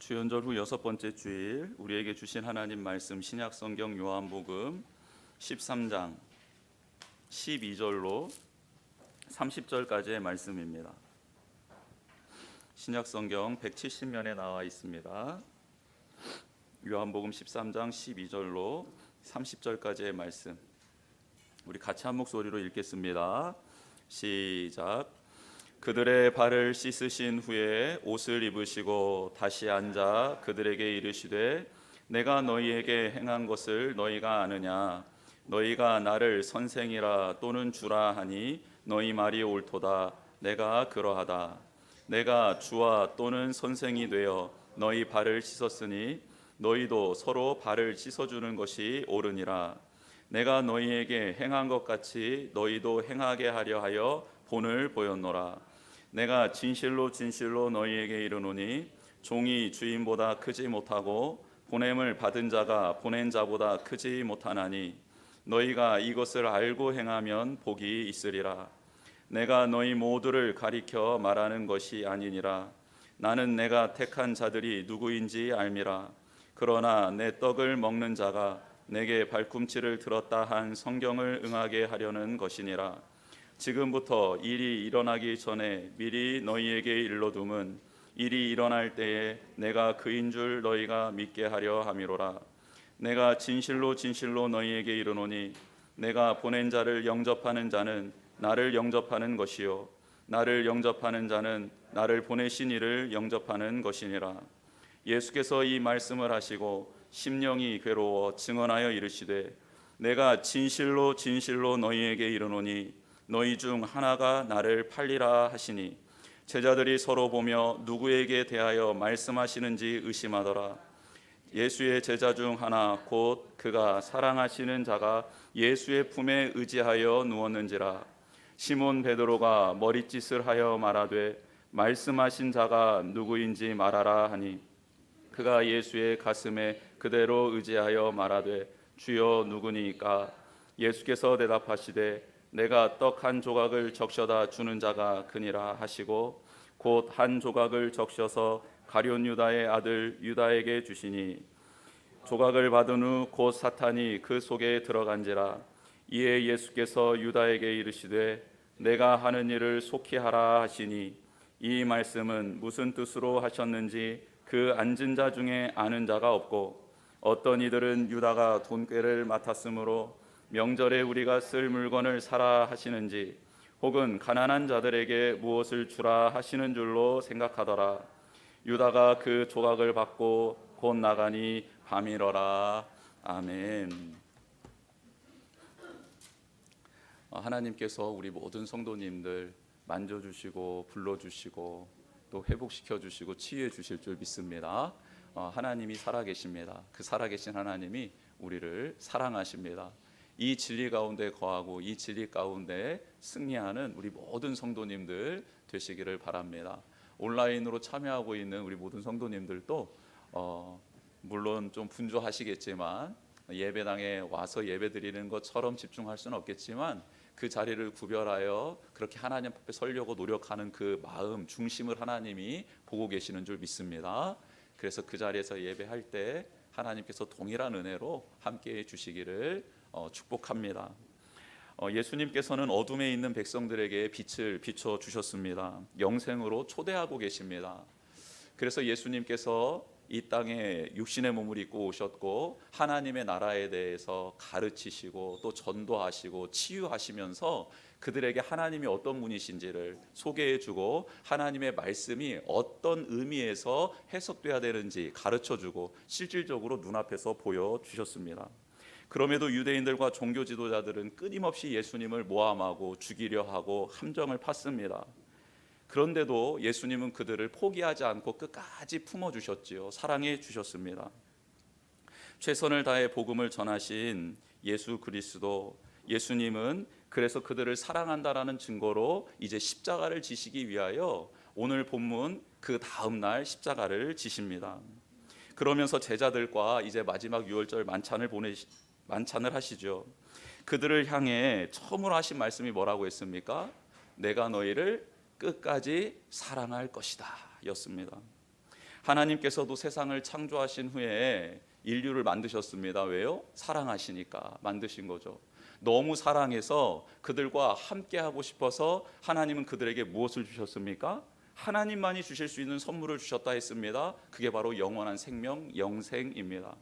주연절 후 여섯 번째 주일, 우리에게 주신 하나님 말씀 신약성경 요한복음 13장 12절로 30절까지의 말씀입니다. 신약성경 170면에 나와 있습니다. 요한복음 13장 12절로 30절까지의 말씀, 우리 같이 한 목소리로 읽겠습니다. 시작. 그들의 발을 씻으신 후에 옷을 입으시고 다시 앉아 그들에게 이르시되, 내가 너희에게 행한 것을 너희가 아느냐? 너희가 나를 선생이라 또는 주라 하니 너희 말이 옳도다. 내가 그러하다. 내가 주와 또는 선생이 되어 너희 발을 씻었으니 너희도 서로 발을 씻어주는 것이 옳으니라. 내가 너희에게 행한 것 같이 너희도 행하게 하려 하여 본을 보였노라. 내가 진실로 진실로 너희에게 이르노니 종이 주인보다 크지 못하고 보냄을 받은 자가 보낸 자보다 크지 못하나니 너희가 이것을 알고 행하면 복이 있으리라. 내가 너희 모두를 가리켜 말하는 것이 아니니라. 나는 내가 택한 자들이 누구인지 알미라. 그러나 내 떡을 먹는 자가 내게 발꿈치를 들었다 한 성경을 응하게 하려는 것이니라. 지금부터 일이 일어나기 전에 미리 너희에게 일러둠은 일이 일어날 때에 내가 그인 줄 너희가 믿게 하려 함이로라. 내가 진실로 진실로 너희에게 이르노니 내가 보낸 자를 영접하는 자는 나를 영접하는 것이요 나를 영접하는 자는 나를 보내신 이를 영접하는 것이니라. 예수께서 이 말씀을 하시고 심령이 괴로워 증언하여 이르시되, 내가 진실로 진실로 너희에게 이르노니 너희 중 하나가 나를 팔리라 하시니 제자들이 서로 보며 누구에게 대하여 말씀하시는지 의심하더라. 예수의 제자 중 하나 곧 그가 사랑하시는 자가 예수의 품에 의지하여 누웠는지라. 시몬 베드로가 머릿짓을 하여 말하되, 말씀하신 자가 누구인지 말하라 하니 그가 예수의 가슴에 그대로 의지하여 말하되, 주여 누구니까? 예수께서 대답하시되, 내가 떡 한 조각을 적셔다 주는 자가 그니라 하시고 곧 한 조각을 적셔서 가룟 유다의 아들 유다에게 주시니, 조각을 받은 후 곧 사탄이 그 속에 들어간지라. 이에 예수께서 유다에게 이르시되, 내가 하는 일을 속히 하라 하시니, 이 말씀은 무슨 뜻으로 하셨는지 그 앉은 자 중에 아는 자가 없고, 어떤 이들은 유다가 돈꾀를 맡았으므로 명절에 우리가 쓸 물건을 사라 하시는지, 혹은 가난한 자들에게 무엇을 주라 하시는 줄로 생각하더라. 유다가 그 조각을 받고 곧 나가니 밤이러라. 아멘. 하나님께서 우리 모든 성도님들 만져주시고 불러주시고 또 회복시켜주시고 치유해 주실 줄 믿습니다. 하나님이 살아계십니다. 그 살아계신 하나님이 우리를 사랑하십니다. 이 진리 가운데 거하고 이 진리 가운데 승리하는 우리 모든 성도님들 되시기를 바랍니다. 온라인으로 참여하고 있는 우리 모든 성도님들도 물론 좀 분주하시겠지만 예배당에 와서 예배 드리는 것처럼 집중할 수는 없겠지만 그 자리를 구별하여 그렇게 하나님 앞에 서려고 노력하는 그 마음 중심을 하나님이 보고 계시는 줄 믿습니다. 그래서 그 자리에서 예배할 때 하나님께서 동일한 은혜로 함께해 주시기를 축복합니다. 예수님께서는 어둠에 있는 백성들에게 빛을 비춰 주셨습니다. 영생으로 초대하고 계십니다. 그래서 예수님께서 이 땅에 육신의 몸을 입고 오셨고 하나님의 나라에 대해서 가르치시고 또 전도하시고 치유하시면서 그들에게 하나님이 어떤 분이신지를 소개해주고 하나님의 말씀이 어떤 의미에서 해석돼야 되는지 가르쳐주고 실질적으로 눈앞에서 보여주셨습니다. 그럼에도 유대인들과 종교 지도자들은 끊임없이 예수님을 모함하고 죽이려 하고 함정을 팠습니다. 그런데도 예수님은 그들을 포기하지 않고 끝까지 품어주셨지요. 사랑해 주셨습니다. 최선을 다해 복음을 전하신 예수 그리스도, 예수님은 그래서 그들을 사랑한다라는 증거로 이제 십자가를 지시기 위하여 오늘 본문 그 다음 날 십자가를 지십니다. 그러면서 제자들과 이제 마지막 유월절 만찬을 하시죠. 그들을 향해 처음으로 하신 말씀이 뭐라고 했습니까? 내가 너희를 끝까지 사랑할 것이다 였습니다. 하나님께서도 세상을 창조하신 후에 인류를 만드셨습니다. 왜요? 사랑하시니까 만드신 거죠. 너무 사랑해서 그들과 함께하고 싶어서 하나님은 그들에게 무엇을 주셨습니까? 하나님만이 주실 수 있는 선물을 주셨다 했습니다. 그게 바로 영원한 생명, 영생입니다.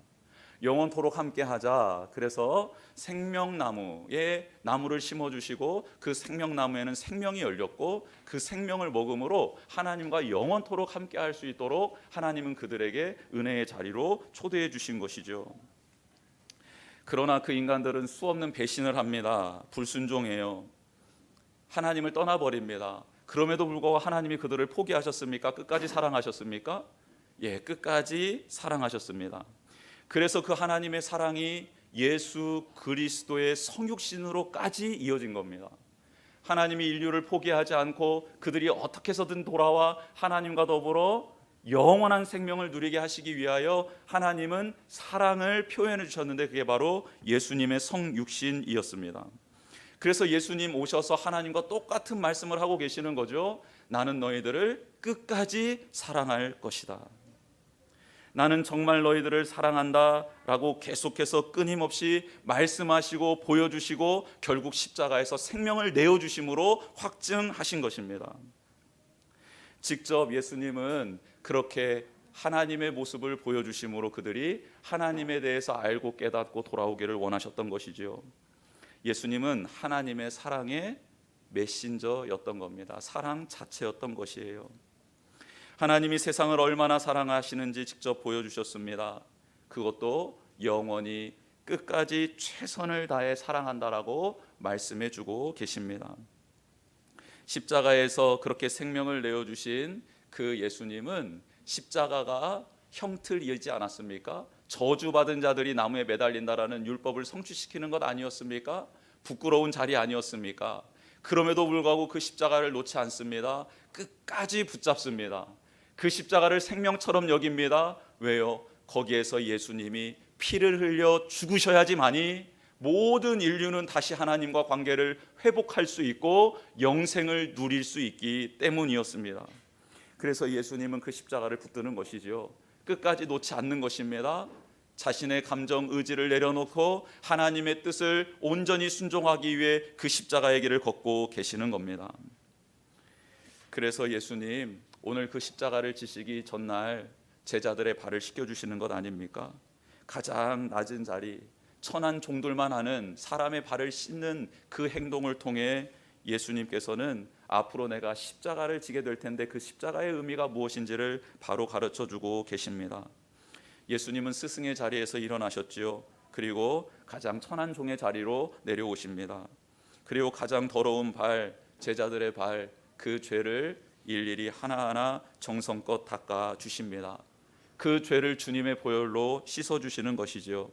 영원토록 함께하자. 그래서 생명나무에 나무를 심어주시고 그 생명나무에는 생명이 열렸고 그 생명을 먹음으로 하나님과 영원토록 함께할 수 있도록 하나님은 그들에게 은혜의 자리로 초대해 주신 것이죠. 그러나 그 인간들은 수없는 배신을 합니다. 불순종해요. 하나님을 떠나버립니다. 그럼에도 불구하고 하나님이 그들을 포기하셨습니까? 끝까지 사랑하셨습니까? 예, 끝까지 사랑하셨습니다. 그래서 그 하나님의 사랑이 예수 그리스도의 성육신으로까지 이어진 겁니다. 하나님이 인류를 포기하지 않고 그들이 어떻게 해서든 돌아와 하나님과 더불어 영원한 생명을 누리게 하시기 위하여 하나님은 사랑을 표현해 주셨는데 그게 바로 예수님의 성육신이었습니다. 그래서 예수님 오셔서 하나님과 똑같은 말씀을 하고 계시는 거죠. 나는 너희들을 끝까지 사랑할 것이다. 나는 정말 너희들을 사랑한다 라고 계속해서 끊임없이 말씀하시고 보여주시고 결국 십자가에서 생명을 내어주심으로 확증하신 것입니다. 직접 예수님은 그렇게 하나님의 모습을 보여주심으로 그들이 하나님에 대해서 알고 깨닫고 돌아오기를 원하셨던 것이지요. 예수님은 하나님의 사랑의 메신저였던 겁니다. 사랑 자체였던 것이에요. 하나님이 세상을 얼마나 사랑하시는지 직접 보여주셨습니다. 그것도 영원히 끝까지 최선을 다해 사랑한다라고 말씀해주고 계십니다. 십자가에서 그렇게 생명을 내어주신 그 예수님은 십자가가 형틀이지 않았습니까? 저주받은 자들이 나무에 매달린다라는 율법을 성취시키는 것 아니었습니까? 부끄러운 자리 아니었습니까? 그럼에도 불구하고 그 십자가를 놓지 않습니다. 끝까지 붙잡습니다. 그 십자가를 생명처럼 여깁니다. 왜요? 거기에서 예수님이 피를 흘려 죽으셔야지만이 모든 인류는 다시 하나님과 관계를 회복할 수 있고 영생을 누릴 수 있기 때문이었습니다. 그래서 예수님은 그 십자가를 붙드는 것이죠. 끝까지 놓지 않는 것입니다. 자신의 감정 의지를 내려놓고 하나님의 뜻을 온전히 순종하기 위해 그 십자가의 길을 걷고 계시는 겁니다. 그래서 예수님 오늘 그 십자가를 지시기 전날 제자들의 발을 씻겨주시는 것 아닙니까? 가장 낮은 자리, 천한 종들만 하는 사람의 발을 씻는 그 행동을 통해 예수님께서는 앞으로 내가 십자가를 지게 될 텐데 그 십자가의 의미가 무엇인지를 바로 가르쳐주고 계십니다. 예수님은 스승의 자리에서 일어나셨지요. 그리고 가장 천한 종의 자리로 내려오십니다. 그리고 가장 더러운 발, 제자들의 발, 그 죄를 일일이 하나하나 정성껏 닦아 주십니다. 그 죄를 주님의 보혈로 씻어 주시는 것이죠.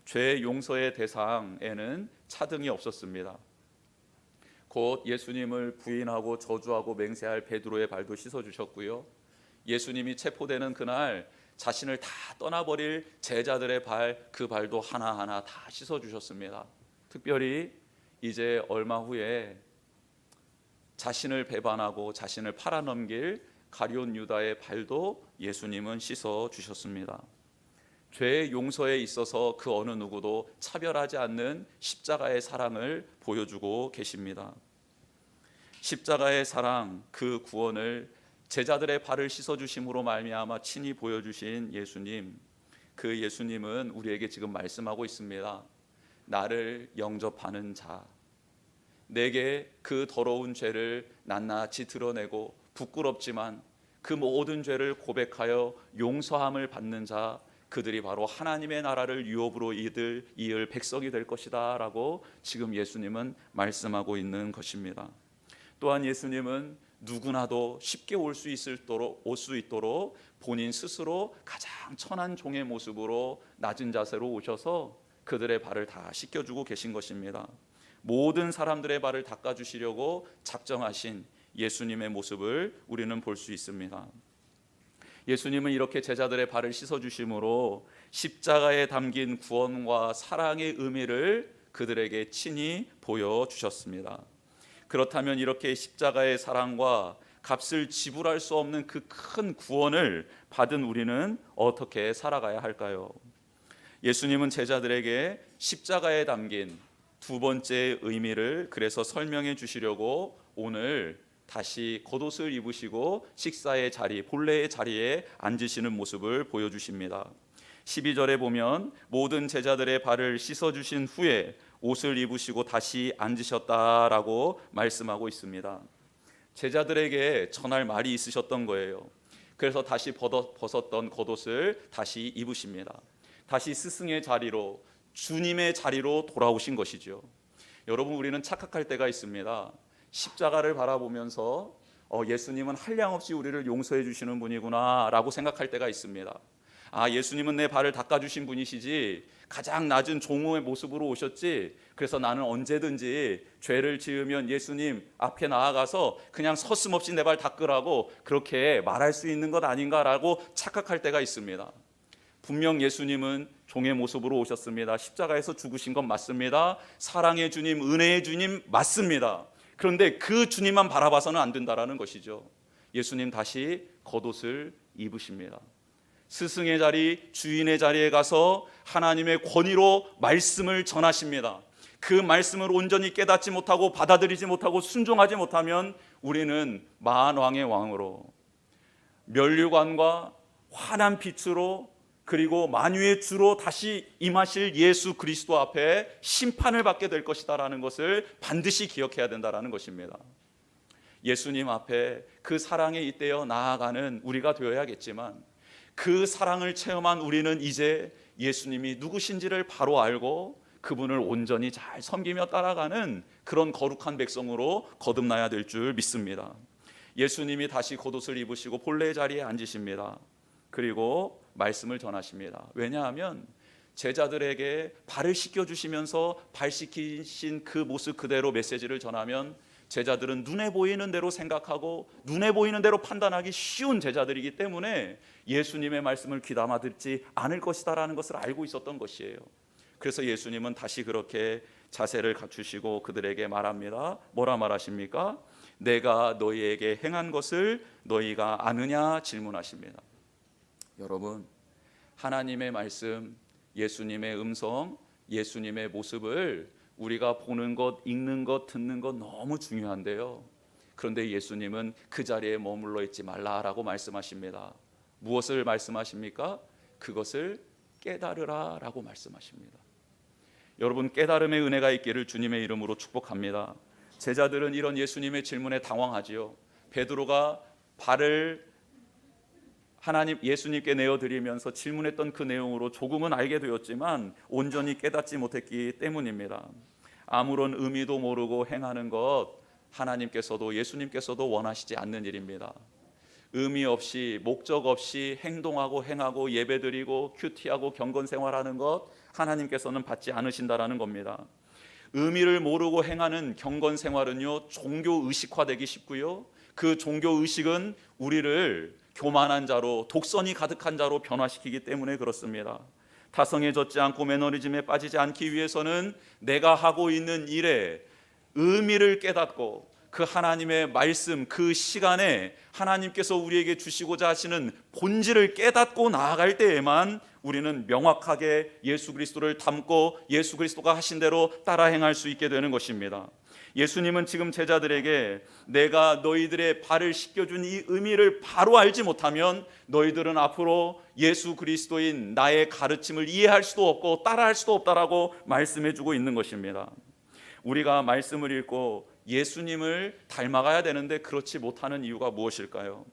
죄 용서의 대상에는 차등이 없었습니다. 곧 예수님을 부인하고 저주하고 맹세할 베드로의 발도 씻어 주셨고요. 예수님이 체포되는 그날 자신을 다 떠나버릴 제자들의 발, 그 발도 하나하나 다 씻어 주셨습니다. 특별히 이제 얼마 후에 자신을 배반하고 자신을 팔아넘길 가룟 유다의 발도 예수님은 씻어 주셨습니다. 죄의 용서에 있어서 그 어느 누구도 차별하지 않는 십자가의 사랑을 보여주고 계십니다. 십자가의 사랑, 그 구원을 제자들의 발을 씻어주심으로 말미암아 친히 보여주신 예수님, 그 예수님은 우리에게 지금 말씀하고 있습니다. 나를 영접하는 자, 내게 그 더러운 죄를 낱낱이 드러내고 부끄럽지만 그 모든 죄를 고백하여 용서함을 받는 자, 그들이 바로 하나님의 나라를 유업으로 이을 백성이 될 것이다 라고 지금 예수님은 말씀하고 있는 것입니다. 또한 예수님은 누구나도 쉽게 올 수 있도록 본인 스스로 가장 천한 종의 모습으로 낮은 자세로 오셔서 그들의 발을 다 씻겨주고 계신 것입니다. 모든 사람들의 발을 닦아주시려고 작정하신 예수님의 모습을 우리는 볼 수 있습니다. 예수님은 이렇게 제자들의 발을 씻어주심으로 십자가에 담긴 구원과 사랑의 의미를 그들에게 친히 보여주셨습니다. 그렇다면 이렇게 십자가의 사랑과 값을 지불할 수 없는 그 큰 구원을 받은 우리는 어떻게 살아가야 할까요? 예수님은 제자들에게 십자가에 담긴 두 번째 의미를 그래서 설명해 주시려고 오늘 다시 겉옷을 입으시고 식사의 자리, 본래의 자리에 앉으시는 모습을 보여주십니다. 12절에 보면 모든 제자들의 발을 씻어주신 후에 옷을 입으시고 다시 앉으셨다라고 말씀하고 있습니다. 제자들에게 전할 말이 있으셨던 거예요. 그래서 다시 벗었던 겉옷을 다시 입으십니다. 다시 스승의 자리로, 주님의 자리로 돌아오신 것이죠. 여러분, 우리는 착각할 때가 있습니다. 십자가를 바라보면서 예수님은 한량없이 우리를 용서해 주시는 분이구나 라고 생각할 때가 있습니다. 예수님은 내 발을 닦아주신 분이시지, 가장 낮은 종의 모습으로 오셨지, 그래서 나는 언제든지 죄를 지으면 예수님 앞에 나아가서 그냥 서슴없이 내 발 닦으라고 그렇게 말할 수 있는 것 아닌가라고 착각할 때가 있습니다. 분명 예수님은 종의 모습으로 오셨습니다. 십자가에서 죽으신 건 맞습니다. 사랑의 주님, 은혜의 주님 맞습니다. 그런데 그 주님만 바라봐서는 안 된다라는 것이죠. 예수님 다시 겉옷을 입으십니다. 스승의 자리, 주인의 자리에 가서 하나님의 권위로 말씀을 전하십니다. 그 말씀을 온전히 깨닫지 못하고 받아들이지 못하고 순종하지 못하면 우리는 만왕의 왕으로, 면류관과 환한 빛으로, 그리고 만유의 주로 다시 임하실 예수 그리스도 앞에 심판을 받게 될 것이다라는 것을 반드시 기억해야 된다라는 것입니다. 예수님 앞에 그 사랑에 잇대어 나아가는 우리가 되어야겠지만, 그 사랑을 체험한 우리는 이제 예수님이 누구신지를 바로 알고 그분을 온전히 잘 섬기며 따라가는 그런 거룩한 백성으로 거듭나야 될 줄 믿습니다. 예수님이 다시 겉옷을 입으시고 본래의 자리에 앉으십니다. 그리고 말씀을 전하십니다. 왜냐하면 제자들에게 발을 씻겨주시면서 발 씻기신 그 모습 그대로 메시지를 전하면 제자들은 눈에 보이는 대로 생각하고 눈에 보이는 대로 판단하기 쉬운 제자들이기 때문에 예수님의 말씀을 귀담아 듣지 않을 것이다라는 것을 알고 있었던 것이에요. 그래서 예수님은 다시 그렇게 자세를 갖추시고 그들에게 말합니다. 뭐라 말하십니까? 내가 너희에게 행한 것을 너희가 아느냐 질문하십니다. 여러분, 하나님의 말씀, 예수님의 음성, 예수님의 모습을 우리가 보는 것, 읽는 것, 듣는 것 너무 중요한데요. 그런데 예수님은 그 자리에 머물러 있지 말라라고 말씀하십니다. 무엇을 말씀하십니까? 그것을 깨달으라 라고 말씀하십니다. 여러분, 깨달음의 은혜가 있기를 주님의 이름으로 축복합니다. 제자들은 이런 예수님의 질문에 당황하지요. 베드로가 발을 예수님께 내어드리면서 질문했던 그 내용으로 조금은 알게 되었지만 온전히 깨닫지 못했기 때문입니다. 아무런 의미도 모르고 행하는 것, 하나님께서도 예수님께서도 원하시지 않는 일입니다. 의미 없이, 목적 없이 행동하고 행하고 예배드리고 큐티하고 경건생활하는 것, 하나님께서는 받지 않으신다라는 겁니다. 의미를 모르고 행하는 경건생활은요, 종교의식화되기 쉽고요, 그 종교의식은 우리를 교만한 자로, 독선이 가득한 자로 변화시키기 때문에 그렇습니다. 타성해졌지 않고 매너리즘에 빠지지 않기 위해서는 내가 하고 있는 일에 의미를 깨닫고 그 하나님의 말씀, 그 시간에 하나님께서 우리에게 주시고자 하시는 본질을 깨닫고 나아갈 때에만 우리는 명확하게 예수 그리스도를 닮고 예수 그리스도가 하신 대로 따라 행할 수 있게 되는 것입니다. 예수님은 지금 제자들에게 내가 너희들의 발을 씻겨준 이 의미를 바로 알지 못하면 너희들은 앞으로 예수 그리스도인 나의 가르침을 이해할 수도 없고 따라할 수도 없다라고 말씀해 주고 있는 것입니다. 우리가 말씀을 읽고 예수님을 닮아가야 되는데 그렇지 못하는 이유가 무엇일까요?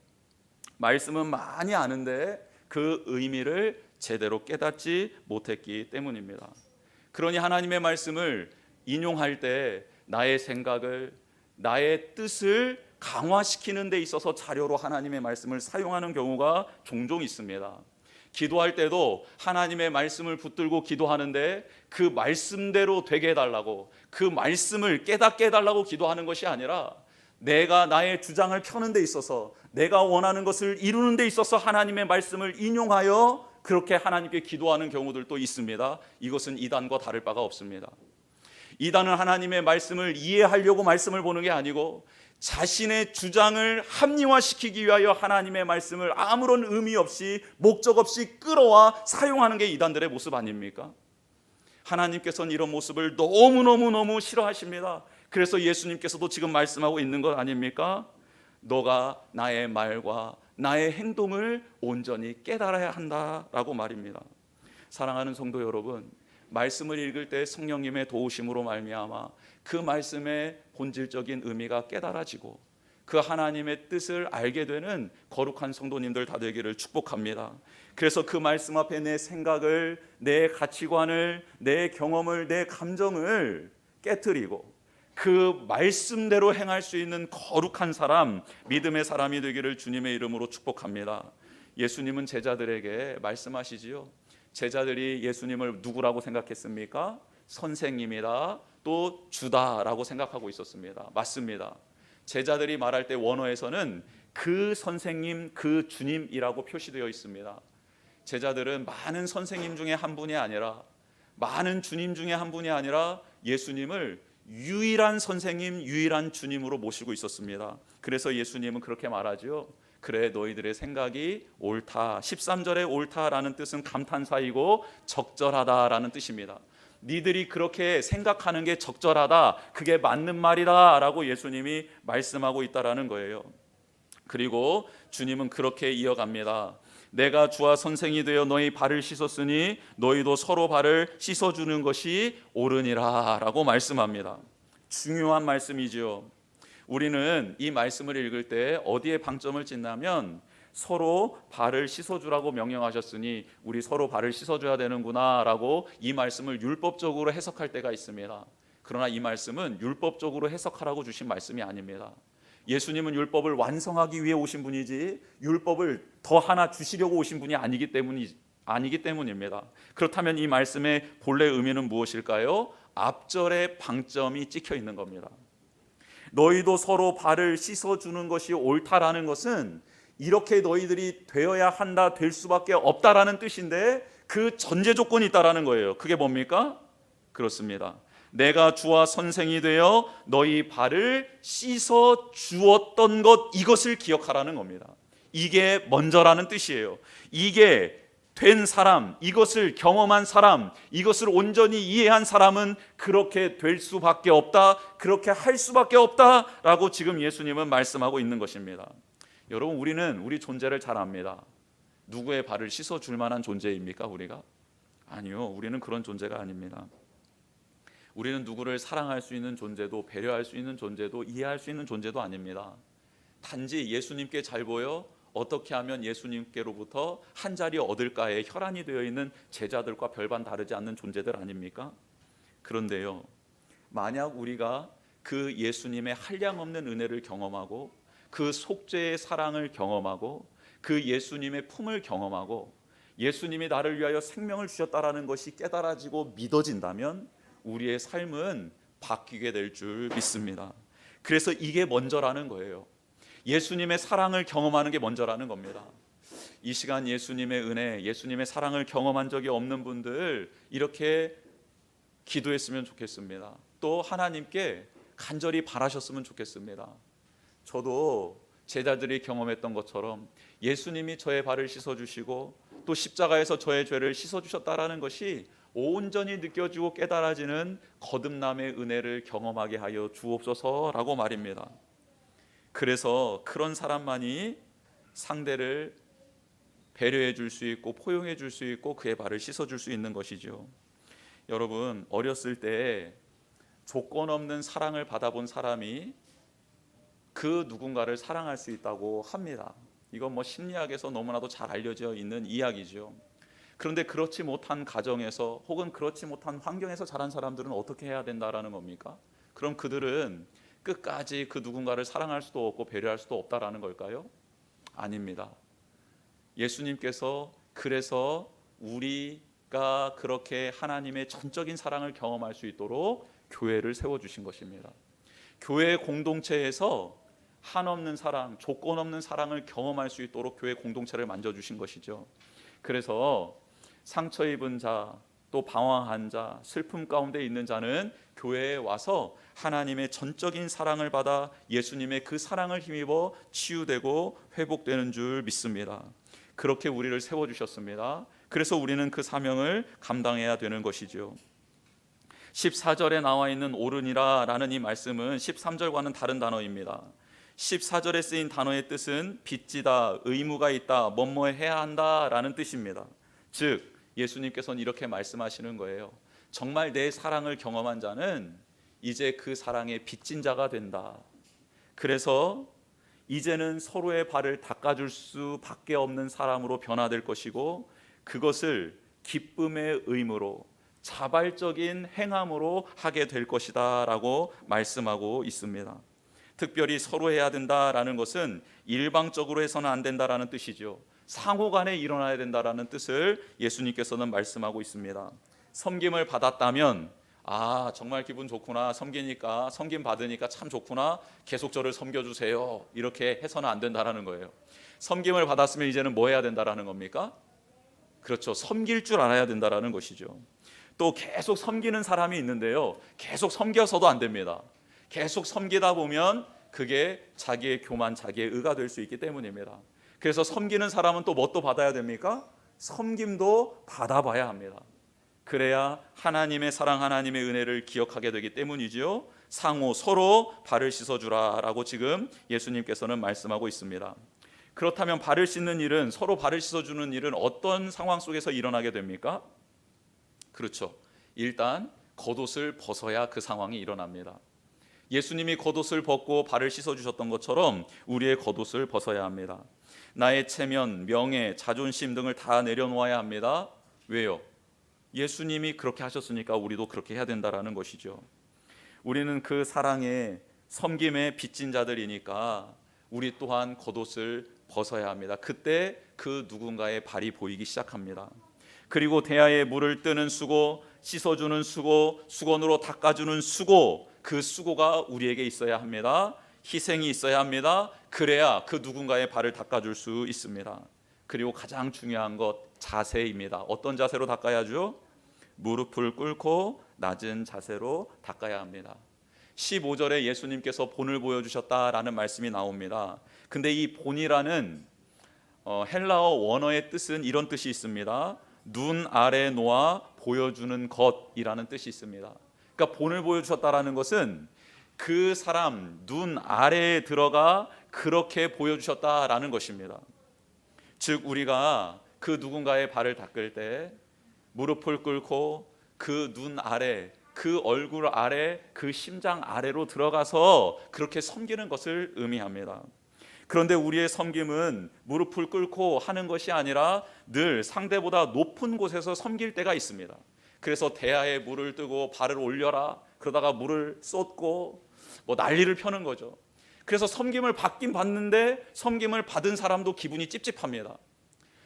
말씀은 많이 아는데 그 의미를 제대로 깨닫지 못했기 때문입니다. 그러니 하나님의 말씀을 인용할 때 나의 생각을, 나의 뜻을 강화시키는 데 있어서 자료로 하나님의 말씀을 사용하는 경우가 종종 있습니다. 기도할 때도 하나님의 말씀을 붙들고 기도하는데 그 말씀대로 되게 해달라고, 그 말씀을 깨닫게 해달라고 기도하는 것이 아니라 내가 나의 주장을 펴는 데 있어서, 내가 원하는 것을 이루는 데 있어서 하나님의 말씀을 인용하여 그렇게 하나님께 기도하는 경우들도 있습니다. 이것은 이단과 다를 바가 없습니다. 이단은 하나님의 말씀을 이해하려고 말씀을 보는 게 아니고 자신의 주장을 합리화시키기 위하여 하나님의 말씀을 아무런 의미 없이 목적 없이 끌어와 사용하는 게 이단들의 모습 아닙니까? 하나님께서는 이런 모습을 너무너무 싫어하십니다. 그래서 예수님께서도 지금 말씀하고 있는 것 아닙니까? 너가 나의 말과 나의 행동을 온전히 깨달아야 한다라고 말입니다. 사랑하는 성도 여러분, 말씀을 읽을 때 성령님의 도우심으로 말미암아 그 말씀의 본질적인 의미가 깨달아지고 그 하나님의 뜻을 알게 되는 거룩한 성도님들 다 되기를 축복합니다. 그래서 그 말씀 앞에 내 생각을, 내 가치관을, 내 경험을, 내 감정을 깨트리고 그 말씀대로 행할 수 있는 거룩한 사람, 믿음의 사람이 되기를 주님의 이름으로 축복합니다. 예수님은 제자들에게 말씀하시지요. 제자들이 예수님을 누구라고 생각했습니까? 선생님이다, 또 주다라고 생각하고 있었습니다. 맞습니다. 제자들이 말할 때 원어에서는 그 선생님, 그 주님이라고 표시되어 있습니다. 제자들은 많은 선생님 중에 한 분이 아니라, 많은 주님 중에 한 분이 아니라 예수님을 유일한 선생님, 유일한 주님으로 모시고 있었습니다. 그래서 예수님은 그렇게 말하죠. 그래, 너희들의 생각이 옳다. 13절에 옳다라는 뜻은 감탄사이고 적절하다라는 뜻입니다. 니들이 그렇게 생각하는 게 적절하다, 그게 맞는 말이다 라고 예수님이 말씀하고 있다라는 거예요. 그리고 주님은 그렇게 이어갑니다. 내가 주와 선생이 되어 너희 발을 씻었으니 너희도 서로 발을 씻어주는 것이 옳으니라 라고 말씀합니다. 중요한 말씀이지요. 우리는 이 말씀을 읽을 때 어디에 방점을 찍냐면 서로 발을 씻어주라고 명령하셨으니 우리 서로 발을 씻어줘야 되는구나 라고 이 말씀을 율법적으로 해석할 때가 있습니다. 그러나 이 말씀은 율법적으로 해석하라고 주신 말씀이 아닙니다. 예수님은 율법을 완성하기 위해 오신 분이지 율법을 더 하나 주시려고 오신 분이 아니기 때문입니다. 그렇다면 이 말씀의 본래 의미는 무엇일까요? 앞절에 방점이 찍혀 있는 겁니다. 너희도 서로 발을 씻어주는 것이 옳다라는 것은 이렇게 너희들이 되어야 한다, 될 수밖에 없다라는 뜻인데 그 전제 조건이 있다라는 거예요. 그게 뭡니까? 그렇습니다. 내가 주와 선생이 되어 너희 발을 씻어 주었던 것, 이것을 기억하라는 겁니다. 이게 먼저라는 뜻이에요. 이게 된 사람, 이것을 경험한 사람, 이것을 온전히 이해한 사람은 그렇게 될 수밖에 없다, 그렇게 할 수밖에 없다라고 지금 예수님은 말씀하고 있는 것입니다. 여러분, 우리는 우리 존재를 잘 압니다. 누구의 발을 씻어줄 만한 존재입니까? 우리가? 아니요, 우리는 그런 존재가 아닙니다. 우리는 누구를 사랑할 수 있는 존재도, 배려할 수 있는 존재도, 이해할 수 있는 존재도 아닙니다. 단지 예수님께 잘 보여 어떻게 하면 예수님께로부터 한 자리 얻을까에 혈안이 되어 있는 제자들과 별반 다르지 않는 존재들 아닙니까? 그런데요, 만약 우리가 그 예수님의 한량없는 은혜를 경험하고 그 속죄의 사랑을 경험하고 그 예수님의 품을 경험하고 예수님이 나를 위하여 생명을 주셨다라는 것이 깨달아지고 믿어진다면 우리의 삶은 바뀌게 될 줄 믿습니다. 그래서 이게 먼저라는 거예요. 예수님의 사랑을 경험하는 게 먼저라는 겁니다. 이 시간 예수님의 은혜, 예수님의 사랑을 경험한 적이 없는 분들 이렇게 기도했으면 좋겠습니다. 또 하나님께 간절히 바라셨으면 좋겠습니다. 저도 제자들이 경험했던 것처럼 예수님이 저의 발을 씻어주시고 또 십자가에서 저의 죄를 씻어주셨다라는 것이 온전히 느껴지고 깨달아지는 거듭남의 은혜를 경험하게 하여 주옵소서라고 말입니다. 그래서 그런 사람만이 상대를 배려해 줄 수 있고 포용해 줄 수 있고 그의 발을 씻어 줄 수 있는 것이죠. 여러분, 어렸을 때 조건 없는 사랑을 받아본 사람이 그 누군가를 사랑할 수 있다고 합니다. 이건 심리학에서 너무나도 잘 알려져 있는 이야기죠. 그런데 그렇지 못한 가정에서 혹은 그렇지 못한 환경에서 자란 사람들은 어떻게 해야 된다라는 겁니까? 그럼 그들은 끝까지 그 누군가를 사랑할 수도 없고 배려할 수도 없다라는 걸까요? 아닙니다. 예수님께서 그래서 우리가 그렇게 하나님의 전적인 사랑을 경험할 수 있도록 교회를 세워주신 것입니다. 교회 공동체에서 한없는 사랑, 조건 없는 사랑을 경험할 수 있도록 교회 공동체를 만져주신 것이죠. 그래서 상처 입은 자, 또 방황한 자, 슬픔 가운데 있는 자는 교회에 와서 하나님의 전적인 사랑을 받아 예수님의 그 사랑을 힘입어 치유되고 회복되는 줄 믿습니다. 그렇게 우리를 세워주셨습니다. 그래서 우리는 그 사명을 감당해야 되는 것이죠. 14절에 나와 있는 오르니라 라는 이 말씀은 13절과는 다른 단어입니다. 14절에 쓰인 단어의 뜻은 빚지다, 의무가 있다, 뭐뭐 해야 한다 라는 뜻입니다. 즉 예수님께서는 이렇게 말씀하시는 거예요. 정말 내 사랑을 경험한 자는 이제 그 사랑에 빚진 자가 된다. 그래서 이제는 서로의 발을 닦아줄 수밖에 없는 사람으로 변화될 것이고, 그것을 기쁨의 의무로 자발적인 행함으로 하게 될 것이다 라고 말씀하고 있습니다. 특별히 서로 해야 된다라는 것은 일방적으로 해서는 안 된다라는 뜻이죠. 상호간에 일어나야 된다라는 뜻을 예수님께서는 말씀하고 있습니다. 섬김을 받았다면 정말 기분 좋구나, 섬기니까, 섬김 받으니까 참 좋구나, 계속 저를 섬겨주세요, 이렇게 해서는 안 된다라는 거예요. 섬김을 받았으면 이제는 뭐 해야 된다라는 겁니까? 그렇죠, 섬길 줄 알아야 된다라는 것이죠. 또 계속 섬기는 사람이 있는데요, 계속 섬겨서도 안 됩니다. 계속 섬기다 보면 그게 자기의 교만, 자기의 의가 될 수 있기 때문입니다. 그래서 섬기는 사람은 또 뭣도 받아야 됩니까? 섬김도 받아봐야 합니다. 그래야 하나님의 사랑, 하나님의 은혜를 기억하게 되기 때문이지요. 상호 서로 발을 씻어주라 라고 지금 예수님께서는 말씀하고 있습니다. 그렇다면 발을 씻는 일은, 서로 발을 씻어주는 일은 어떤 상황 속에서 일어나게 됩니까? 그렇죠, 일단 겉옷을 벗어야 그 상황이 일어납니다. 예수님이 겉옷을 벗고 발을 씻어주셨던 것처럼 우리의 겉옷을 벗어야 합니다. 나의 체면, 명예, 자존심 등을 다 내려놓아야 합니다. 왜요? 예수님이 그렇게 하셨으니까 우리도 그렇게 해야 된다라는 것이죠. 우리는 그 사랑에, 섬김에 빚진 자들이니까 우리 또한 겉옷을 벗어야 합니다. 그때 그 누군가의 발이 보이기 시작합니다. 그리고 대야에 물을 뜨는 수고, 씻어주는 수고, 수건으로 닦아주는 수고, 그 수고가 우리에게 있어야 합니다. 희생이 있어야 합니다. 그래야 그 누군가의 발을 닦아줄 수 있습니다. 그리고 가장 중요한 것, 자세입니다. 어떤 자세로 닦아야죠? 무릎을 꿇고 낮은 자세로 닦아야 합니다. 15절에 예수님께서 본을 보여주셨다라는 말씀이 나옵니다. 근데 이 본이라는 헬라어 원어의 뜻은 이런 뜻이 있습니다. 눈 아래 놓아 보여주는 것이라는 뜻이 있습니다. 그러니까 본을 보여주셨다라는 것은 그 사람 눈 아래에 들어가 그렇게 보여주셨다라는 것입니다. 즉 우리가 그 누군가의 발을 닦을 때 무릎을 꿇고 그 눈 아래, 그 얼굴 아래, 그 심장 아래로 들어가서 그렇게 섬기는 것을 의미합니다. 그런데 우리의 섬김은 무릎을 꿇고 하는 것이 아니라 늘 상대보다 높은 곳에서 섬길 때가 있습니다. 그래서 대야에 물을 뜨고 발을 올려라, 그러다가 물을 쏟고 난리를 펴는 거죠. 그래서 섬김을 받긴 받는데 섬김을 받은 사람도 기분이 찝찝합니다.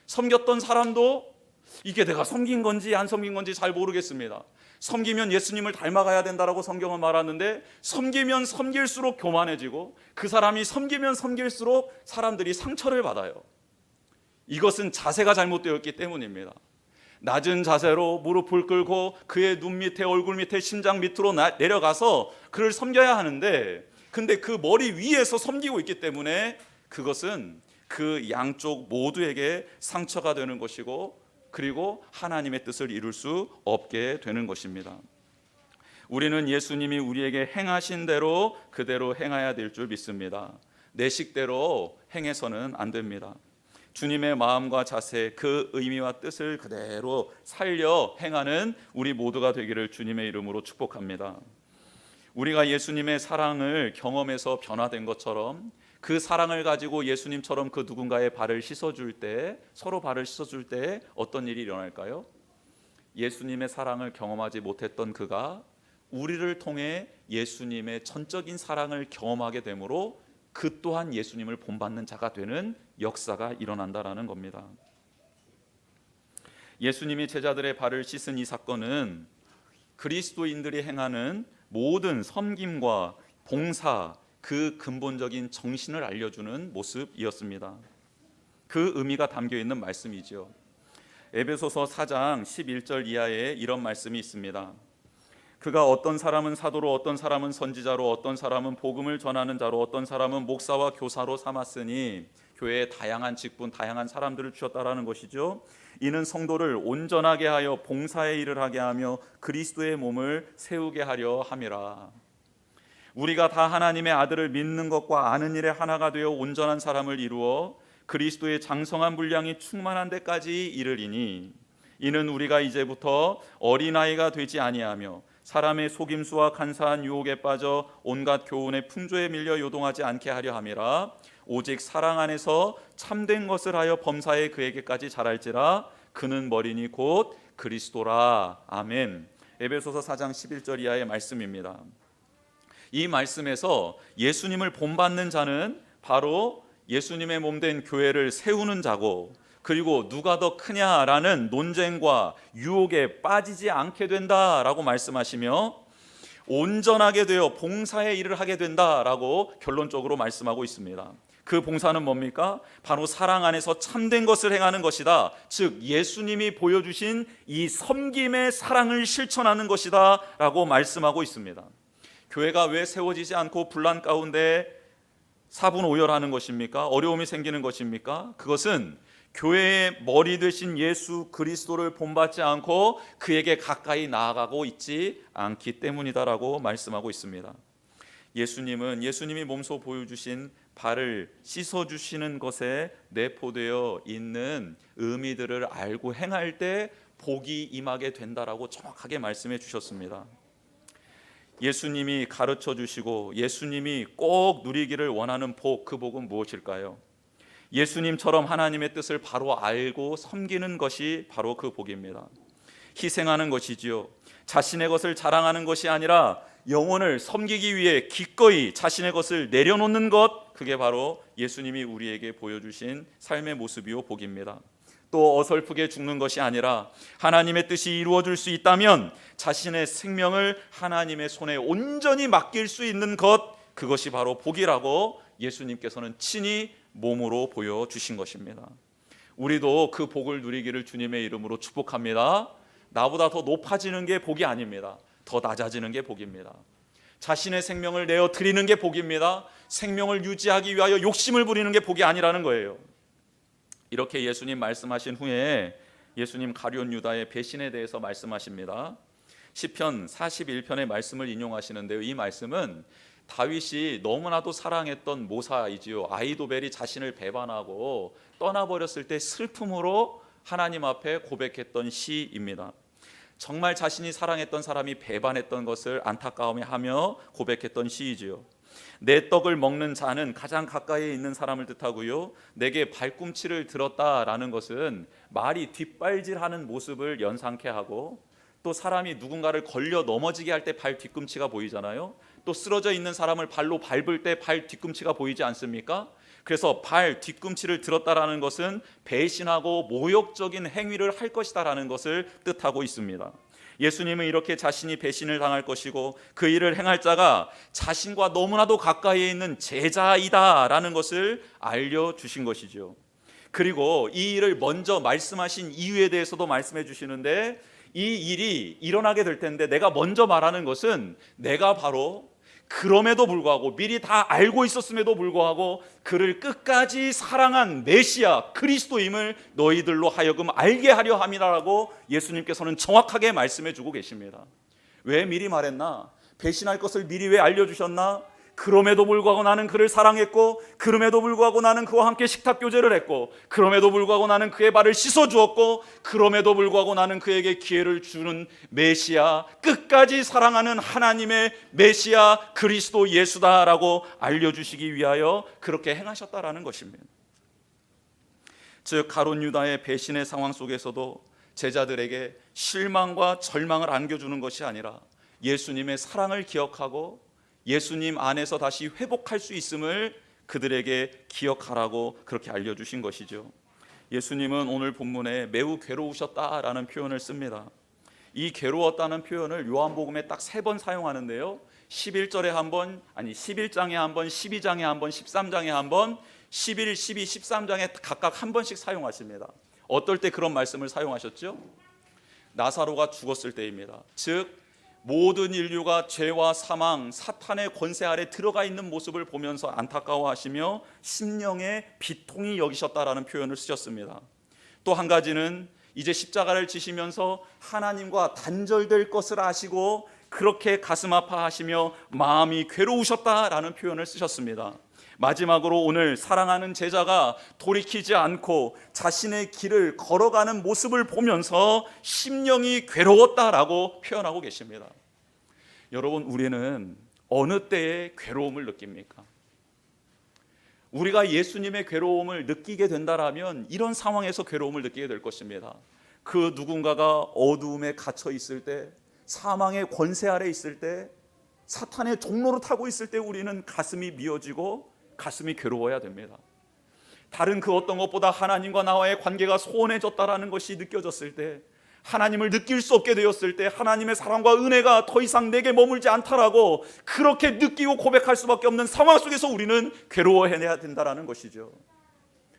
섬겼던 사람도 이게 내가 섬긴 건지 안 섬긴 건지 잘 모르겠습니다. 섬기면 예수님을 닮아가야 된다라고 성경은 말하는데, 섬기면 섬길수록 교만해지고 그 사람이 섬기면 섬길수록 사람들이 상처를 받아요. 이것은 자세가 잘못되었기 때문입니다. 낮은 자세로 무릎을 꿇고 그의 눈 밑에, 얼굴 밑에, 심장 밑으로 내려가서 그를 섬겨야 하는데, 근데 그 머리 위에서 섬기고 있기 때문에 그것은 그 양쪽 모두에게 상처가 되는 것이고, 그리고 하나님의 뜻을 이룰 수 없게 되는 것입니다. 우리는 예수님이 우리에게 행하신 대로 그대로 행해야 될 줄 믿습니다. 내 식대로 행해서는 안 됩니다. 주님의 마음과 자세, 그 의미와 뜻을 그대로 살려 행하는 우리 모두가 되기를 주님의 이름으로 축복합니다. 우리가 예수님의 사랑을 경험해서 변화된 것처럼 그 사랑을 가지고 예수님처럼 그 누군가의 발을 씻어줄 때, 서로 발을 씻어줄 때 어떤 일이 일어날까요? 예수님의 사랑을 경험하지 못했던 그가 우리를 통해 예수님의 전적인 사랑을 경험하게 되므로 그 또한 예수님을 본받는 자가 되는 역사가 일어난다라는 겁니다. 예수님이 제자들의 발을 씻은 이 사건은 그리스도인들이 행하는 모든 섬김과 봉사, 그 근본적인 정신을 알려주는 모습이었습니다. 그 의미가 담겨 있는 말씀이죠. 에베소서 4장 11절 이하에 이런 말씀이 있습니다. 그가 어떤 사람은 사도로, 어떤 사람은 선지자로, 어떤 사람은 복음을 전하는 자로, 어떤 사람은 목사와 교사로 삼았으니, 교회에 다양한 직분, 다양한 사람들을 주셨다라는 것이죠. 이는 성도를 온전하게 하여 봉사의 일을 하게 하며 그리스도의 몸을 세우게 하려 함이라. 우리가 다 하나님의 아들을 믿는 것과 아는 일에 하나가 되어 온전한 사람을 이루어 그리스도의 장성한 분량이 충만한 데까지 이르리니, 이는 우리가 이제부터 어린아이가 되지 아니하며 사람의 속임수와 간사한 유혹에 빠져 온갖 교훈의 풍조에 밀려 요동하지 않게 하려 함이라. 오직 사랑 안에서 참된 것을 하여 범사에 그에게까지 자랄지라. 그는 머리니 곧 그리스도라. 아멘. 에베소서 4장 11절 이하의 말씀입니다. 이 말씀에서 예수님을 본받는 자는 바로 예수님의 몸된 교회를 세우는 자고, 그리고 누가 더 크냐라는 논쟁과 유혹에 빠지지 않게 된다라고 말씀하시며, 온전하게 되어 봉사의 일을 하게 된다라고 결론적으로 말씀하고 있습니다. 그 봉사는 뭡니까? 바로 사랑 안에서 참된 것을 행하는 것이다. 즉 예수님이 보여주신 이 섬김의 사랑을 실천하는 것이다 라고 말씀하고 있습니다. 교회가 왜 세워지지 않고 분란 가운데 사분오열하는 것입니까? 어려움이 생기는 것입니까? 그것은 교회의 머리 되신 예수 그리스도를 본받지 않고 그에게 가까이 나아가고 있지 않기 때문이다라고 말씀하고 있습니다. 예수님이 몸소 보여주신 발을 씻어주시는 것에 내포되어 있는 의미들을 알고 행할 때 복이 임하게 된다라고 정확하게 말씀해 주셨습니다. 예수님이 가르쳐 주시고 예수님이 꼭 누리기를 원하는 복, 그 복은 무엇일까요? 예수님처럼 하나님의 뜻을 바로 알고 섬기는 것이 바로 그 복입니다. 희생하는 것이지요. 자신의 것을 자랑하는 것이 아니라 영혼을 섬기기 위해 기꺼이 자신의 것을 내려놓는 것, 그게 바로 예수님이 우리에게 보여주신 삶의 모습이요 복입니다. 또 어설프게 죽는 것이 아니라 하나님의 뜻이 이루어질 수 있다면 자신의 생명을 하나님의 손에 온전히 맡길 수 있는 것, 그것이 바로 복이라고 예수님께서는 친히 몸으로 보여주신 것입니다. 우리도 그 복을 누리기를 주님의 이름으로 축복합니다. 나보다 더 높아지는 게 복이 아닙니다. 더 낮아지는 게 복입니다. 자신의 생명을 내어 드리는 게 복입니다. 생명을 유지하기 위하여 욕심을 부리는 게 복이 아니라는 거예요. 이렇게 예수님 말씀하신 후에 예수님 가룟 유다의 배신에 대해서 말씀하십니다. 시편 41편의 말씀을 인용하시는데요, 이 말씀은 다윗이 너무나도 사랑했던 모사이지요. 아히도벨이 자신을 배반하고 떠나버렸을 때 슬픔으로 하나님 앞에 고백했던 시입니다. 정말 자신이 사랑했던 사람이 배반했던 것을 안타까워하며 고백했던 시이지요. 내 떡을 먹는 자는 가장 가까이에 있는 사람을 뜻하고요, 내게 발꿈치를 들었다라는 것은 말이 뒷발질하는 모습을 연상케 하고, 또 사람이 누군가를 걸려 넘어지게 할 때 발 뒤꿈치가 보이잖아요. 또 쓰러져 있는 사람을 발로 밟을 때 발 뒤꿈치가 보이지 않습니까? 그래서 발 뒤꿈치를 들었다라는 것은 배신하고 모욕적인 행위를 할 것이다라는 것을 뜻하고 있습니다. 예수님은 이렇게 자신이 배신을 당할 것이고 그 일을 행할 자가 자신과 너무나도 가까이에 있는 제자이다라는 것을 알려주신 것이죠. 그리고 이 일을 먼저 말씀하신 이유에 대해서도 말씀해 주시는데, 이 일이 일어나게 될 텐데 내가 먼저 말하는 것은 내가 바로 그럼에도 불구하고 미리 다 알고 있었음에도 불구하고 그를 끝까지 사랑한 메시아 그리스도임을 너희들로 하여금 알게 하려 함이라고 예수님께서는 정확하게 말씀해 주고 계십니다. 왜 미리 말했나? 배신할 것을 미리 왜 알려주셨나? 그럼에도 불구하고 나는 그를 사랑했고, 그럼에도 불구하고 나는 그와 함께 식탁교제를 했고, 그럼에도 불구하고 나는 그의 발을 씻어주었고, 그럼에도 불구하고 나는 그에게 기회를 주는 메시아, 끝까지 사랑하는 하나님의 메시아 그리스도 예수다라고 알려주시기 위하여 그렇게 행하셨다라는 것입니다. 즉 가룟 유다의 배신의 상황 속에서도 제자들에게 실망과 절망을 안겨주는 것이 아니라 예수님의 사랑을 기억하고 예수님 안에서 다시 회복할 수 있음을 그들에게 기억하라고 그렇게 알려주신 것이죠. 예수님은 오늘 본문에 매우 괴로우셨다라는 표현을 씁니다. 이 괴로웠다는 표현을 요한복음에 딱 3번 사용하는데요, 11절에 한 번, 11장에 한 번, 12장에 한 번, 13장에 한 번, 11, 12, 13장에 각각 한 번씩 사용하십니다. 어떨 때 그런 말씀을 사용하셨죠? 나사로가 죽었을 때입니다. 즉 모든 인류가 죄와 사망, 사탄의 권세 아래 들어가 있는 모습을 보면서 안타까워하시며 심령의 비통이 여기셨다라는 표현을 쓰셨습니다. 또 한 가지는 이제 십자가를 지시면서 하나님과 단절될 것을 아시고 그렇게 가슴 아파하시며 마음이 괴로우셨다라는 표현을 쓰셨습니다. 마지막으로 오늘 사랑하는 제자가 돌이키지 않고 자신의 길을 걸어가는 모습을 보면서 심령이 괴로웠다라고 표현하고 계십니다. 여러분, 우리는 어느 때에 괴로움을 느낍니까? 우리가 예수님의 괴로움을 느끼게 된다라면 이런 상황에서 괴로움을 느끼게 될 것입니다. 그 누군가가 어두움에 갇혀 있을 때, 사망의 권세 아래 있을 때, 사탄의 종로를 타고 있을 때 우리는 가슴이 미어지고 가슴이 괴로워야 됩니다. 다른 그 어떤 것보다 하나님과 나와의 관계가 소원해졌다라는 것이 느껴졌을 때, 하나님을 느낄 수 없게 되었을 때, 하나님의 사랑과 은혜가 더 이상 내게 머물지 않다라고 그렇게 느끼고 고백할 수밖에 없는 상황 속에서 우리는 괴로워해야 된다라는 것이죠.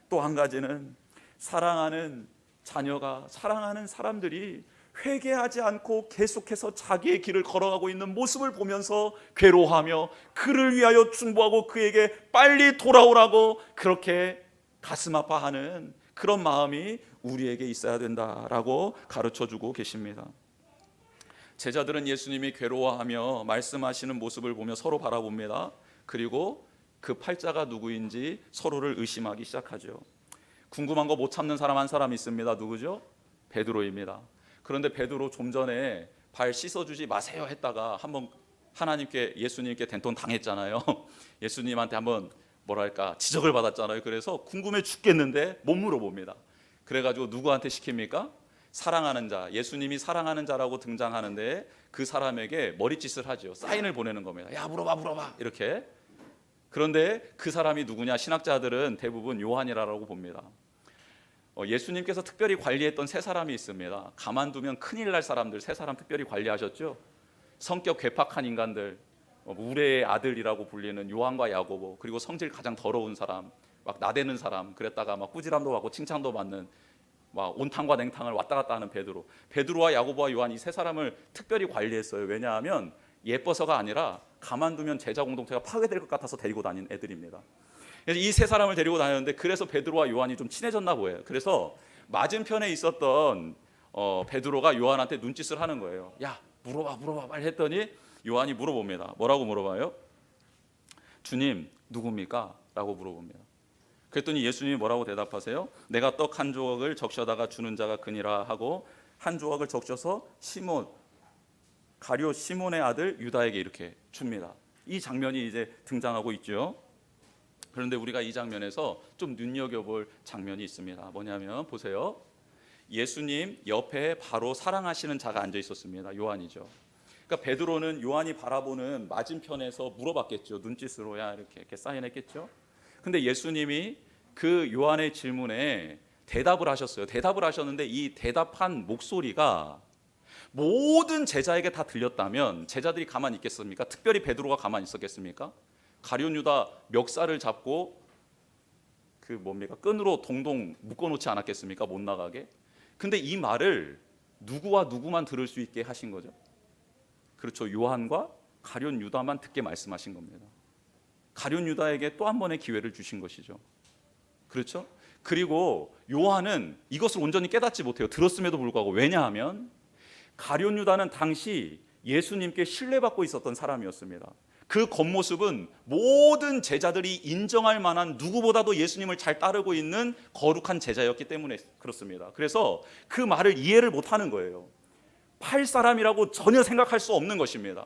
또 한 가지는 사랑하는 자녀가, 사랑하는 사람들이 회개하지 않고 계속해서 자기의 길을 걸어가고 있는 모습을 보면서 괴로워하며 그를 위하여 중보하고 그에게 빨리 돌아오라고 그렇게 가슴 아파하는 그런 마음이 우리에게 있어야 된다라고 가르쳐주고 계십니다. 제자들은 예수님이 괴로워하며 말씀하시는 모습을 보며 서로 바라봅니다. 그리고 그 팔자가 누구인지 서로를 의심하기 시작하죠. 궁금한 거 못 참는 사람 한 사람 있습니다. 누구죠? 베드로입니다. 그런데 베드로 좀 전에 발 씻어주지 마세요 했다가 한번 하나님께, 예수님께 된통 당했잖아요. 예수님한테 한번 뭐랄까 지적을 받았잖아요. 그래서 궁금해 죽겠는데 못 물어봅니다. 그래가지고 누구한테 시킵니까? 사랑하는 자, 예수님이 사랑하는 자라고 등장하는데 그 사람에게 머리짓을 하죠. 사인을 보내는 겁니다. 야, 물어봐 이렇게. 그런데 그 사람이 누구냐? 신학자들은 대부분 요한이라고 봅니다. 예수님께서 특별히 관리했던 세 사람이 있습니다. 가만두면 큰일 날 사람들 세 사람 특별히 관리하셨죠. 성격 괴팍한 인간들, 우레의 아들이라고 불리는 요한과 야고보, 그리고 성질 가장 더러운 사람, 막 나대는 사람, 그랬다가 막 꾸지람도 받고 칭찬도 받는 막 온탕과 냉탕을 왔다 갔다 하는 베드로와 야고보와 요한, 이 세 사람을 특별히 관리했어요. 왜냐하면 예뻐서가 아니라 가만두면 제자 공동체가 파괴될 것 같아서 데리고 다닌 애들입니다. 이 세 사람을 데리고 다녔는데 그래서 베드로와 요한이 좀 친해졌나 보여요. 그래서 맞은편에 있었던 베드로가 요한한테 눈짓을 하는 거예요. 야, 물어봐 빨리 했더니 요한이 물어봅니다. 뭐라고 물어봐요? 주님 누굽니까? 라고 물어봅니다. 그랬더니 예수님이 뭐라고 대답하세요? 내가 떡 한 조각을 적셔다가 주는 자가 그니라 하고 한 조각을 적셔서 가룟 시몬의 아들 유다에게 이렇게 줍니다. 이 장면이 이제 등장하고 있죠. 그런데 우리가 이 장면에서 좀 눈여겨볼 장면이 있습니다. 뭐냐면 보세요. 예수님 옆에 바로 사랑하시는 자가 앉아 있었습니다. 요한이죠. 그러니까 베드로는 요한이 바라보는 맞은편에서 물어봤겠죠. 눈짓으로 야 이렇게 사인했겠죠. 근데 예수님이 그 요한의 질문에 대답을 하셨어요. 대답을 하셨는데 이 대답한 목소리가 모든 제자에게 다 들렸다면 제자들이 가만히 있겠습니까? 특별히 베드로가 가만히 있었겠습니까? 가룟 유다 멱살을 잡고 끈으로 동동 묶어놓지 않았겠습니까? 못 나가게. 근데 이 말을 누구와 누구만 들을 수 있게 하신 거죠? 그렇죠. 요한과 가룟 유다만 듣게 말씀하신 겁니다. 가룟 유다에게 또 한 번의 기회를 주신 것이죠. 그렇죠? 그리고 요한은 이것을 온전히 깨닫지 못해요. 들었음에도 불구하고. 왜냐하면 가룟 유다는 당시 예수님께 신뢰받고 있었던 사람이었습니다. 그 겉모습은 모든 제자들이 인정할 만한 누구보다도 예수님을 잘 따르고 있는 거룩한 제자였기 때문에 그렇습니다. 그래서 그 말을 이해를 못하는 거예요. 팔 사람이라고 전혀 생각할 수 없는 것입니다.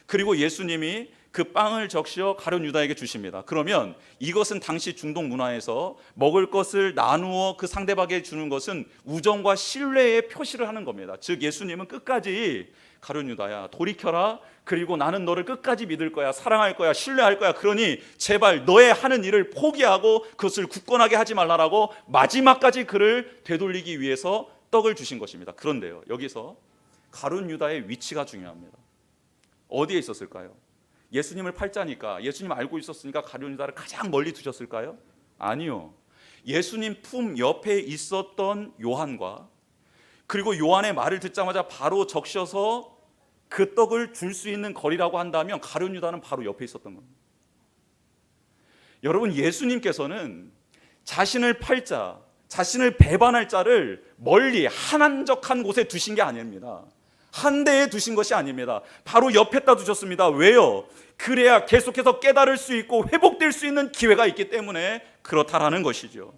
그리고 예수님이 그 빵을 적셔 가룟 유다에게 주십니다. 그러면 이것은 당시 중동 문화에서 먹을 것을 나누어 그 상대방에게 주는 것은 우정과 신뢰의 표시를 하는 겁니다. 즉 예수님은 끝까지 가룟 유다야 돌이켜라. 그리고 나는 너를 끝까지 믿을 거야. 사랑할 거야. 신뢰할 거야. 그러니 제발 너의 하는 일을 포기하고 그것을 굳건하게 하지 말라라고 마지막까지 그를 되돌리기 위해서 떡을 주신 것입니다. 그런데요, 여기서 가룟 유다의 위치가 중요합니다. 어디에 있었을까요? 예수님을 팔자니까, 예수님 알고 있었으니까 가룟 유다를 가장 멀리 두셨을까요? 아니요. 예수님 품 옆에 있었던 요한과 그리고 요한의 말을 듣자마자 바로 적셔서 그 떡을 줄 수 있는 거리라고 한다면 가룟 유다는 바로 옆에 있었던 겁니다. 여러분, 예수님께서는 자신을 팔 자, 자신을 배반할 자를 멀리 한적한 곳에 두신 게 아닙니다. 한 대에 두신 것이 아닙니다. 바로 옆에다 두셨습니다. 왜요? 그래야 계속해서 깨달을 수 있고 회복될 수 있는 기회가 있기 때문에 그렇다라는 것이죠.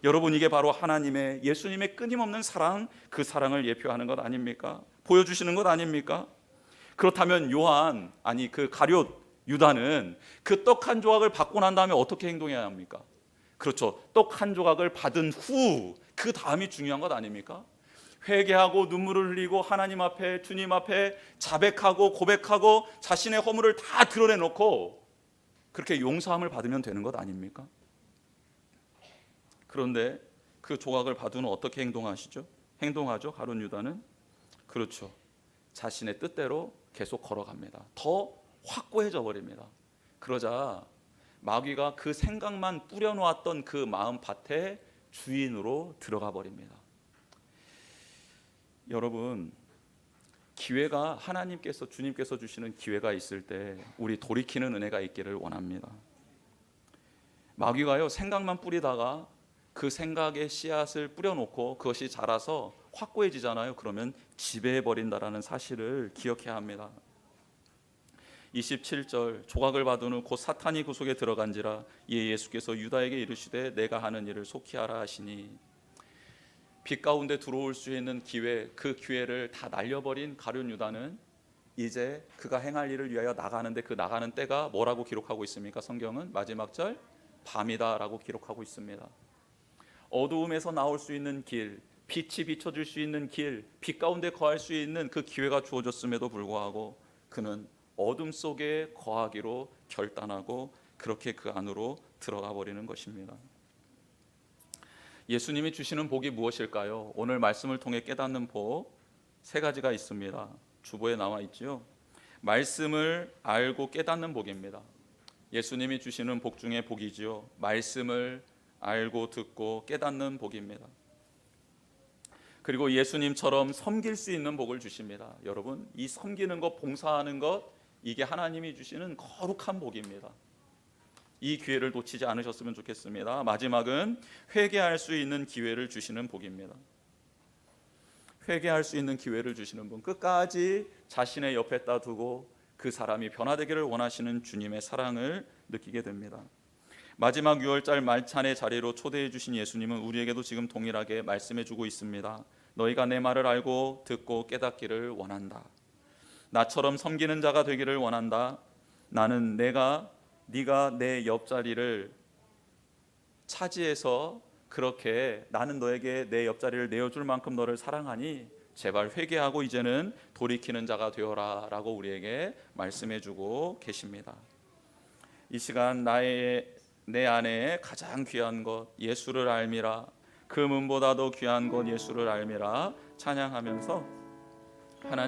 여러분, 이게 바로 하나님의, 예수님의 끊임없는 사랑, 그 사랑을 예표하는 것 아닙니까? 보여주시는 것 아닙니까? 그렇다면 요한, 아니 그 가룟 유다는 그 떡 한 조각을 받고 난 다음에 어떻게 행동해야 합니까? 그렇죠. 떡 한 조각을 받은 후 그 다음이 중요한 것 아닙니까? 회개하고 눈물을 흘리고 하나님 앞에, 주님 앞에 자백하고 고백하고 자신의 허물을 다 드러내놓고 그렇게 용서함을 받으면 되는 것 아닙니까? 그런데 그 조각을 받은 후 어떻게 행동하죠? 가룟 유다는? 그렇죠. 자신의 뜻대로 계속 걸어갑니다. 더 확고해져 버립니다. 그러자 마귀가 그 생각만 뿌려놓았던 그 마음밭에 주인으로 들어가 버립니다. 여러분, 기회가, 하나님께서, 주님께서 주시는 기회가 있을 때 우리 돌이키는 은혜가 있기를 원합니다. 마귀가요, 생각만 뿌리다가 그 생각의 씨앗을 뿌려놓고 그것이 자라서 확고해지잖아요. 그러면 지배해버린다라는 사실을 기억해야 합니다. 27절, 조각을 받은 후 곧 사탄이 그 속에 들어간지라 이에 예수께서 유다에게 이르시되 내가 하는 일을 속히 하라 하시니, 빛 가운데 들어올 수 있는 기회, 그 기회를 다 날려버린 가룟 유다는 이제 그가 행할 일을 위하여 나가는데, 그 나가는 때가 뭐라고 기록하고 있습니까? 성경은 마지막 절 밤이다 라고 기록하고 있습니다. 어두움에서 나올 수 있는 길, 빛이 비춰줄 수 있는 길, 빛 가운데 거할 수 있는 그 기회가 주어졌음에도 불구하고 그는 어둠 속에 거하기로 결단하고 그렇게 그 안으로 들어가 버리는 것입니다. 예수님이 주시는 복이 무엇일까요? 오늘 말씀을 통해 깨닫는 복 세 가지가 있습니다. 주보에 나와 있죠. 말씀을 알고 깨닫는 복입니다. 예수님이 주시는 복 중에 복이지요. 말씀을 알고 듣고 깨닫는 복입니다. 그리고 예수님처럼 섬길 수 있는 복을 주십니다. 여러분, 이 섬기는 것, 봉사하는 것, 이게 하나님이 주시는 거룩한 복입니다. 이 기회를 놓치지 않으셨으면 좋겠습니다. 마지막은 회개할 수 있는 기회를 주시는 복입니다. 회개할 수 있는 기회를 주시는 분, 끝까지 자신의 옆에다 두고 그 사람이 변화되기를 원하시는 주님의 사랑을 느끼게 됩니다. 마지막 6월절 말찬의 자리로 초대해 주신 예수님은 우리에게도 지금 동일하게 말씀해 주고 있습니다. 너희가 내 말을 알고 듣고 깨닫기를 원한다. 나처럼 섬기는 자가 되기를 원한다. 나는 네가 내 옆자리를 차지해서 그렇게 나는 너에게 내 옆자리를 내어줄 만큼 너를 사랑하니 제발 회개하고 이제는 돌이키는 자가 되어라 라고 우리에게 말씀해 주고 계십니다. 이 시간 내 안에 가장 귀한 것 예수를 알미라, 그 문보다도 귀한 것 예수를 알미라 찬양하면서